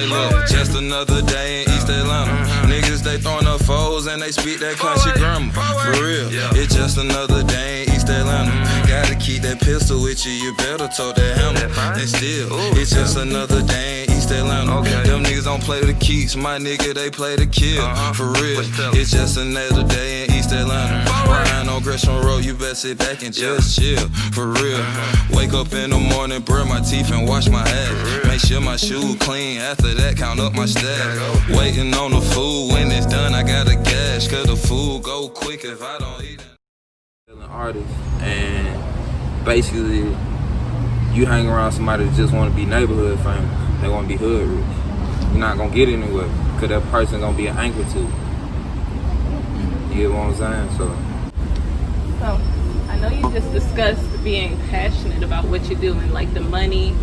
Hey look, just another day in East Atlanta. Niggas, they throwing up foes and they speak that country grammar. For real, it's just another day in East Atlanta. Gotta keep that pistol with you, you better tote that hammer. And still, it's just another day in East Atlanta. Them niggas don't play the keeps, my nigga, they play the kill. For real, it's just another day in East Atlanta. Riding on Gresham Road, you better sit back and just chill. For real, wake up in the morning, brush my teeth and wash my ass. Make sure my shoes clean, after that count up my stash. Waiting on the food, when it's done I gotta gash. Cause the food go quick if I don't eat it. Artist, and basically you hang around somebody that just want to be neighborhood famous. They want to be hood rich. You're not gonna get anywhere because that person gonna be an anchor to you. You get what I'm saying? So I know you just discussed being passionate about what you do and like the money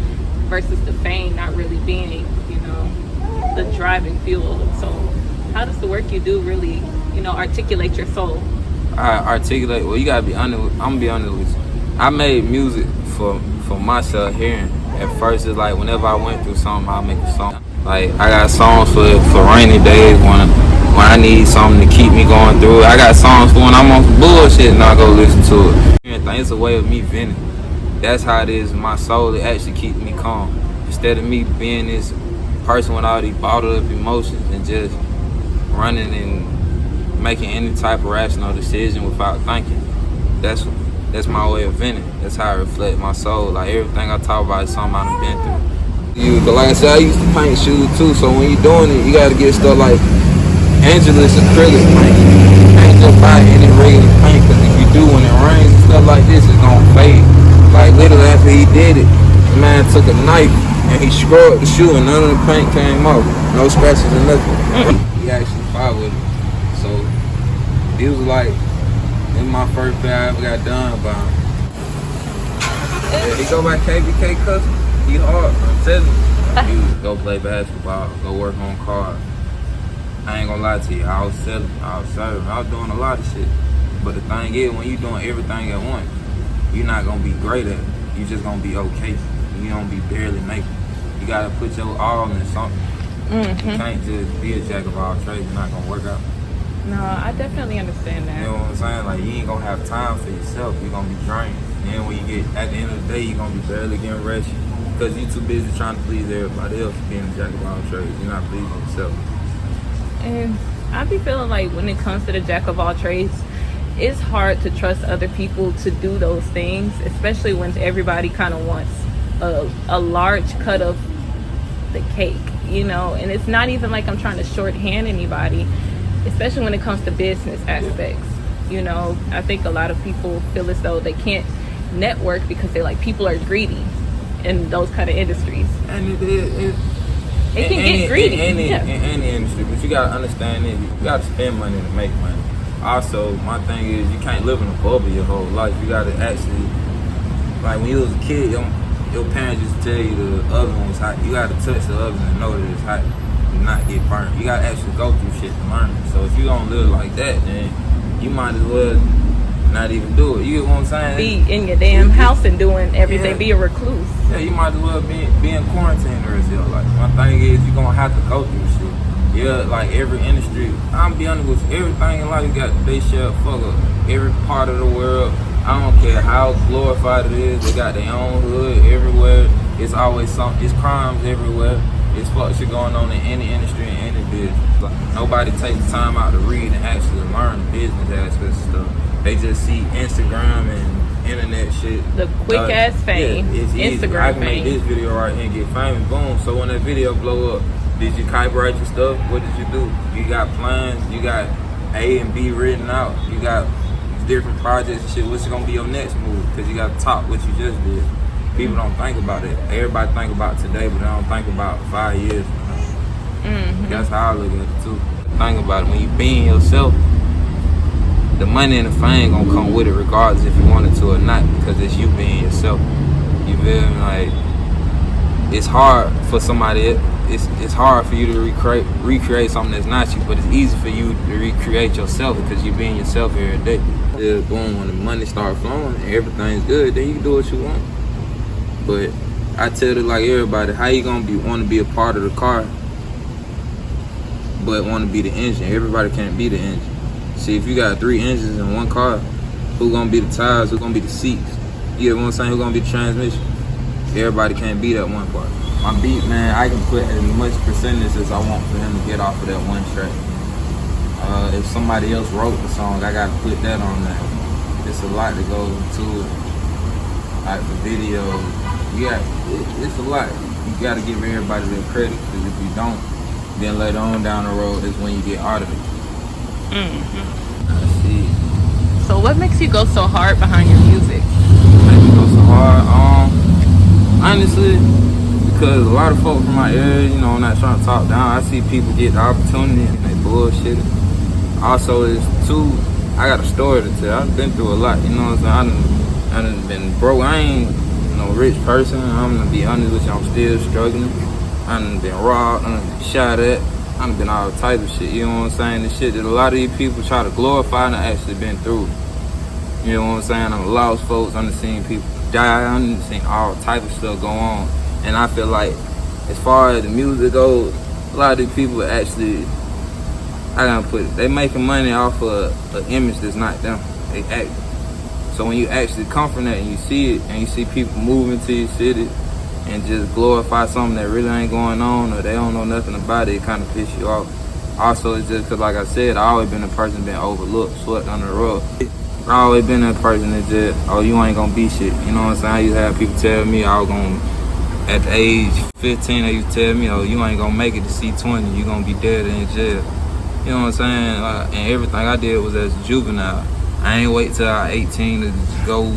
versus the fame not really being, you know, the driving fuel. So how does the work you do really, you know, articulate your soul? I articulate, well, you gotta be honest. I'm gonna be honest with you. I made music for myself hearing. At first, it's like whenever I went through something, I'll make a song. Like I got songs for rainy days when I need something to keep me going through it. I got songs for when I'm on some bullshit and I go listen to it. It's a way of me venting. That's how it is in my soul. It actually keeps me calm. Instead of me being this person with all these bottled up emotions and just running and making any type of rational decision without thinking. That's my way of venting. That's how I reflect my soul. Like everything I talk about is something I've been through. But like I said, I used to paint shoes too, so when you're doing it, you gotta get stuff like Angelus acrylic paint. You can't just buy any regular paint, because if you do, when it rains and stuff like this, it's gonna fade. Like literally after he did it, the man took a knife and he scrubbed the shoe and none of the paint came off. No scratches or nothing. He actually fought with it. So it was like, this was my first pair I ever got done by him. Yeah, he go by KBK Custom. He hard, I'm telling you. He would go play basketball, go work on cars. I ain't gonna lie to you, I was selling, I was serving, I was doing a lot of shit. But the thing is, when you doing everything at once, you're not gonna be great at it. You just gonna be okay. You don't be barely making it. You gotta put your all in something. You can't just be a jack of all trades, it's not gonna work out. No, I definitely understand that. You know what I'm saying? Like, you ain't gonna have time for yourself. You're gonna be drained. And then when you get, at the end of the day, you're gonna be barely getting rest. Because you're too busy trying to please everybody else, being a jack of all trades. You're not pleasing yourself. And I be feeling like when it comes to the jack of all trades, it's hard to trust other people to do those things, especially when everybody kind of wants a large cut of the cake, you know. And it's not even like I'm trying to shorthand anybody, especially when it comes to business aspects. You know, I think a lot of people feel as though they can't network because they're like, people are greedy in those kind of industries. And it can get greedy in any industry, but you gotta understand it. You gotta spend money to make money. Also, my thing is, you can't live in a bubble your whole life. You gotta actually, like when you was a kid, your parents just tell you the oven was hot. You gotta touch the oven and know that it's hot and not get burned. You gotta actually go through shit to learn it. So if you don't live like that, then you might as well not even do it. You get what I'm saying? Be in your damn house and doing everything. Yeah. Be a recluse. Yeah, you might as well be in quarantine the rest of your life. My thing is, you're gonna have to go through shit. Yeah, like every industry, I'm be honest with you, everything in life got they share fuck up. Every part of the world, I don't care how glorified it is, they got their own hood everywhere. It's always something, it's crimes everywhere. It's fuck shit going on in any industry and any business. Like, nobody takes time out to read and actually learn the business aspects of stuff. They just see Instagram and internet shit. The quick ass fame. Yeah, it's easy. Instagram I can fame. make this video right here and get famous, boom. So when that video blow up, did you copyright your stuff? What did you do? You got plans, you got A and B written out, you got different projects and shit. What's gonna be your next move? Because you gotta top what you just did. People don't think about it. Everybody think about today, but they don't think about 5 years from now. That's how I look at it too. Think about it, when you being yourself, the money and the fame gonna come with it regardless if you wanted to or not, because it's you being yourself. You feel me? Like, it's hard for somebody, it's hard for you to recreate something that's not you, but it's easy for you to recreate yourself because you're being yourself every day. Yeah, boom, when the money start flowing and everything's good, then you can do what you want. But I tell it like everybody, how you gonna want to be a part of the car but want to be the engine. Everybody can't be the engine. See, if you got 3 engines in one car, who gonna be the tires? Who gonna be the seats? You know what I'm saying? Who gonna be the transmission? Everybody can't be that one part. My beat, man, I can put as much percentage as I want for him to get off of that one track. If somebody else wrote the song, I gotta put that on there. It's a lot that goes into it. Like the video, it's a lot. You gotta give everybody their credit, because if you don't, then later on down the road is when you get audited. I see. So what makes you go so hard behind your music? Makes me go so hard. Honestly, because a lot of folks from my area, you know, I'm not trying to talk down. I see people get the opportunity and they bullshit it. Also, it's too, I got a story to tell. I've been through a lot, you know what I'm saying? I done been broke. I ain't no rich person. I'm gonna be honest with you, I'm still struggling. I done been robbed, I done been shot at. I done been all type of shit, you know what I'm saying? The shit that a lot of these people try to glorify and I actually been through. You know what I'm saying? I done lost folks, I done seen people die, I done seen all type of stuff go on. And I feel like, as far as the music goes, a lot of these people actually, I gotta put it, they making money off of an image that's not them. They act. So when you actually come from that and you see it, and you see people moving to your city and just glorify something that really ain't going on, or they don't know nothing about it, it kind of piss you off. Also, it's just because, like I said, I always been a person been overlooked, swept under the rug. I always been that person that just, oh, you ain't gonna be shit. You know what I'm saying? I used to have people tell me I was gonna, at the age 15, they used to tell me, oh, you ain't gonna make it to C20, you gonna be dead in jail. You know what I'm saying? And everything I did was as a juvenile. I ain't wait till I was 18 to go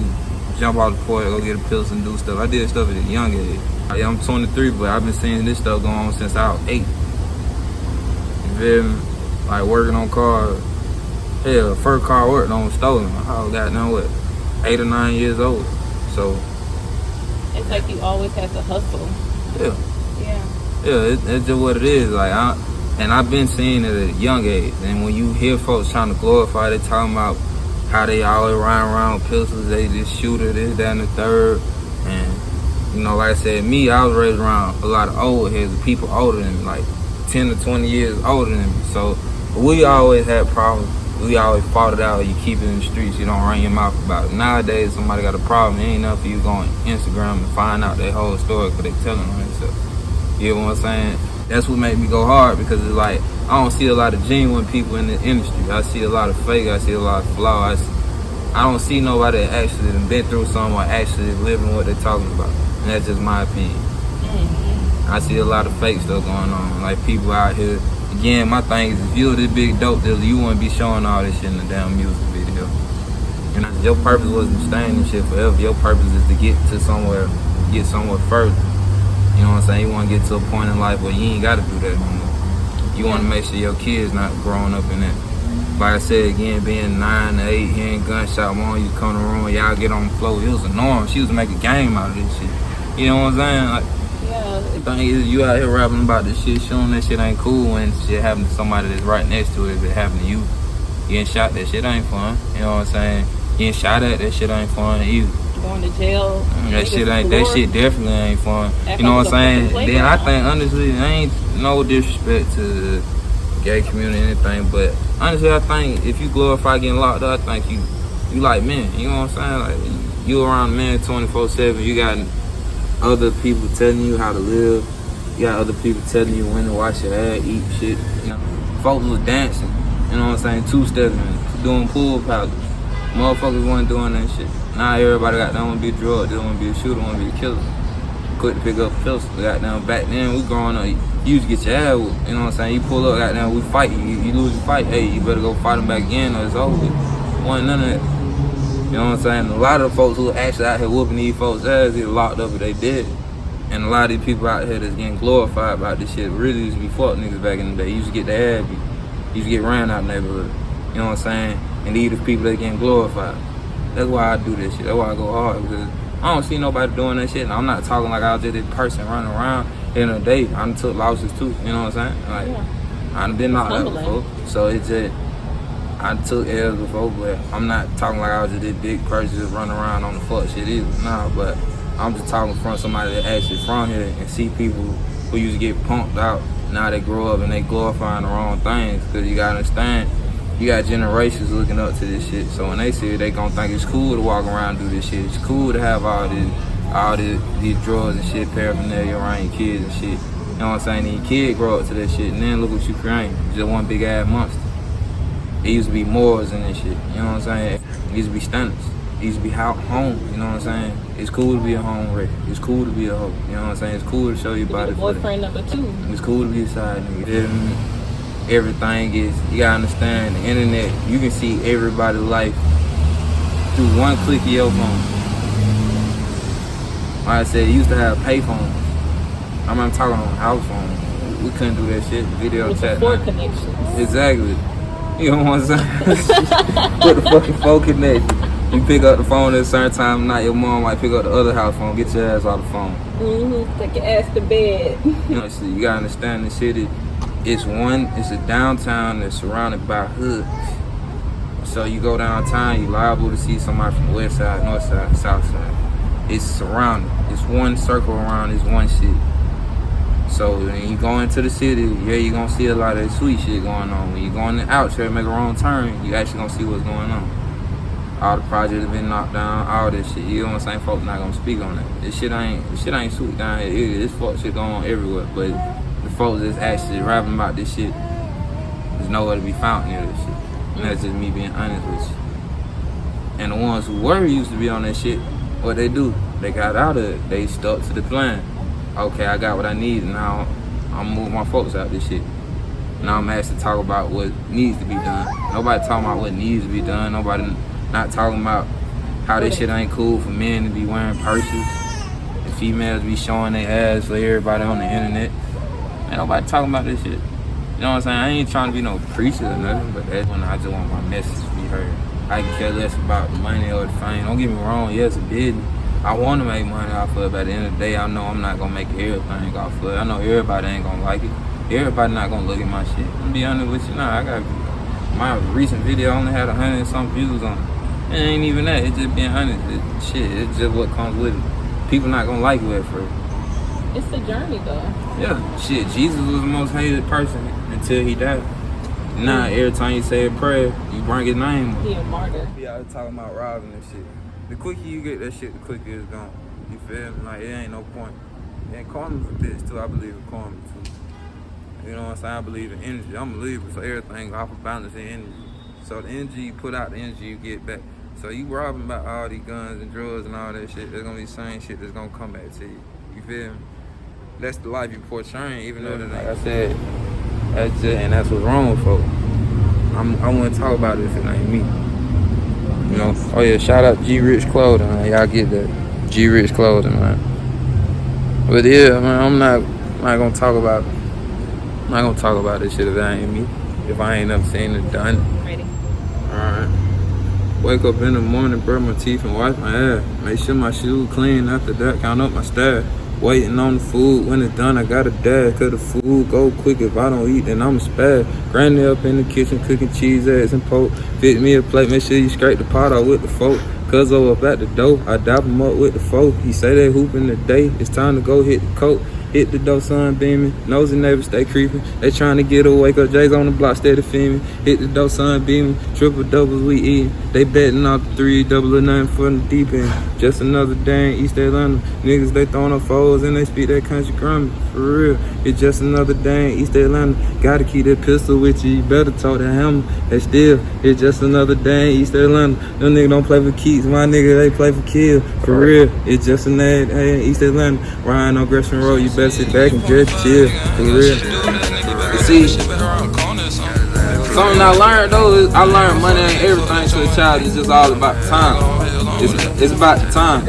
jump out the porch, go get a pills and do stuff. I did stuff at a young age. I'm 23, but I've been seeing this stuff going on since I was 8. You feel me? Like working on cars. Hell, first car I worked on was stolen. I was goddamn what, 8 or 9 years old. So It's like you always have to hustle. Yeah, it's just what it is. Like I've been seeing it at a young age. And when you hear folks trying to glorify, they talking about how they always ride around with pistols, they just shoot it, this, that, and the third. And, you know, like I said, me, I was raised around a lot of old heads, people older than me, like 10 to 20 years older than me. So we always had problems. We always fought it out. You keep it in the streets, you don't run your mouth about it. Nowadays, somebody got a problem, it ain't enough for you going on Instagram and find out their whole story because they telling on themselves. You know what I'm saying? That's what made me go hard, because it's like, I don't see a lot of genuine people in the industry. I see a lot of fake, I see a lot of flaws. I don't see nobody that actually been through something or actually living what they're talking about. And that's just my opinion. I see a lot of fake stuff going on. Like people out here, again, my thing is, if you're this big dope dealer, you wouldn't be showing all this shit in the damn music video. And your purpose wasn't staying in shit forever. Your purpose is to get to somewhere, get somewhere further. You know what I'm saying? You want to get to a point in life where you ain't got to do that no more. You want to make sure your kids not growing up in that. Like I said, again, being 9 to 8, hearing gunshot, mom used to come to the room, y'all get on the floor. It was a norm. She was making a game out of this shit. You know what I'm saying? Like, the thing is, you out here rapping about this shit, showing that shit ain't cool when shit happen to somebody that's right next to it. If it happened to you, getting shot, that shit ain't fun. You know what I'm saying? Getting shot at, that shit ain't fun either. Going to jail. That shit definitely ain't fun. You know what I'm saying? Then I think, honestly, I ain't no disrespect to the gay community or anything, but honestly, I think if you glorify getting locked up, I think you like men. You know what I'm saying? Like, you around men 24/7. You got other people telling you how to live. You got other people telling you when to wash your ass, eat shit. You know, folks was dancing. You know what I'm saying? 2-stepping, doing pool powder. Motherfuckers wasn't doing that shit. Now everybody got down want to be a drug dealer, want to be a shooter, want to be a killer. Quick to pick up a pistol. Got down back then, we growing up, you used to get your ass whooped. You know what I'm saying? You pull up, got down, we fight. You lose the fight, hey, you better go fight them back again or it's over. Wasn't none of that. You know what I'm saying? A lot of the folks who are actually out here whooping these folks' ass get locked up if they did. And a lot of these people out here that's getting glorified about this shit really used to be fuck niggas back in the day. You used to get their ass beat. You used to get ran out of the neighborhood. You know what I'm saying? And these are the people that getting glorified. That's why I do this shit. That's why I go hard, because I don't see nobody doing that shit. And I'm not talking like I was just this person running around in a day. I done took losses too. You know what I'm saying? Like, I done been knocked out before. So it's just, I took L's before, but I'm not talking like I was just this big person just running around on the fuck shit either. Nah, but I'm just talking from somebody that actually from here and see people who used to get pumped out now they grow up and they glorifying the wrong things. Cause you gotta understand, you got generations looking up to this shit. So when they see it, they gonna think it's cool to walk around and do this shit. It's cool to have all these drugs and shit, paraphernalia around your kids and shit. You know what I'm saying? And your kid grow up to that shit, and then look what you creating. Just one big ass monster. It used to be morals and that shit. You know what I'm saying? It used to be standards. It used to be home. You know what I'm saying? It's cool to be a home wreck. It's cool to be a hoe. You know what I'm saying? It's cool to show your body. Boyfriend number 2. It's cool to be a side nigga. Everything is, you gotta understand, the internet, you can see everybody's life through one click of your phone. Like I said, you used to have pay phones. I remember talking on house phone. We couldn't do that shit, video chat. 4 connections. Exactly. You know what I'm saying? Put the fucking phone connection. You pick up the phone at a certain time of night, your mom might pick up the other house phone, get your ass off the phone. Take your ass to bed. You know, so you gotta understand the city. It's a downtown that's surrounded by hoods. So you go downtown, you liable to see somebody from the west side, north side, south side. It's surrounded. It's one circle around this one shit. So when you go into the city, yeah, you're gonna see a lot of that sweet shit going on. When you go in the out here and make a wrong turn, you actually gonna see what's going on. All the projects have been knocked down, all this shit. You know what I'm saying? Folks not gonna speak on it. This shit ain't sweet down here. This fuck shit going on everywhere. But the folks that's actually rapping about this shit, there's nowhere to be found near this shit. And that's just me being honest with you. And the ones who were used to be on that shit, what they do? They got out of it. They stuck to the plan. Okay, I got what I need, and now I'm moving my folks out this shit. Now I'm asked to talk about what needs to be done. Nobody talking about what needs to be done. Nobody not talking about how this shit ain't cool for men to be wearing purses and females be showing their ass for everybody on the internet. Ain't nobody talking about this shit. You know what I'm saying? I ain't trying to be no preacher or nothing, but that's when I just want my message to be heard. I can care less about the money or the fame. Don't get me wrong, yes, it did. I want to make money off of it, but at the end of the day, I know I'm not going to make everything off of it. I know everybody ain't going to like it. Everybody not going to look at my shit. I'm be honest with you now, I got my recent video only had 100 and some views on it. It ain't even that, it's just being honest. It's just what comes with it. People not going to like it at first. It's the journey, though. Yeah, shit, Jesus was the most hated person until he died. Now, every time you say a prayer, you bring his name up. He a martyr. Be out talking about robbing and shit. The quicker you get that shit, the quicker it's gone. You feel me? Like, it ain't no point. And karma's a bitch, too. I believe in karma, too. You know what I'm saying? I believe in energy. I'm a believer, so everything off of balance in energy. So the energy you put out, the energy you get back. So you robbing about all these guns and drugs and all that shit, there's gonna be the same shit that's gonna come back to you. You feel me? That's the life you portraying, even though that ain't. Like I said, that's it, and that's what's wrong with folks. I wouldn't talk about it if it ain't me. You know? Oh yeah, shout out G Rich Clothing, man. Y'all get that. G Rich Clothing, man. But yeah, man, I'm not gonna talk about it. I'm not gonna talk about this shit if it ain't me. If I ain't never seen it done. Ready? Alright. Wake up in the morning, brush my teeth and wash my ass. Make sure my shoes clean. After that, count up my stash. Waiting on the food. When it's done, I gotta dash. Cause the food go quick. If I don't eat, then I'm a spaz. Granny up in the kitchen cooking cheese, eggs, and pork. Fit me a plate. Make sure you scrape the pot out with the fork. Cuzzo up at the door. I dap him up with the fork. He say they hooping today. It's time to go hit the coat. Hit the door, sun beaming. Nosy neighbors stay creeping. They trying to get away, cause Jay's on the block, steady filming. Hit the door, sun beaming. Triple doubles we eating. They betting out the 3, double or nothing for the deep end. Just another day in East Atlanta. Niggas, they throwing up foes and they speak that country grammar. For real, it's just another day in East Atlanta. Gotta keep that pistol with you. You better talk that hammer. They still, it's just another day in East Atlanta. Them niggas don't play for keeps. My nigga, they play for kills. For real, it's just another day in East Atlanta. Riding on Gresham Road, you better sit back and just chill. For real. You see, something I learned though is I learned money ain't everything to a child. It's just all about time. It's about the time.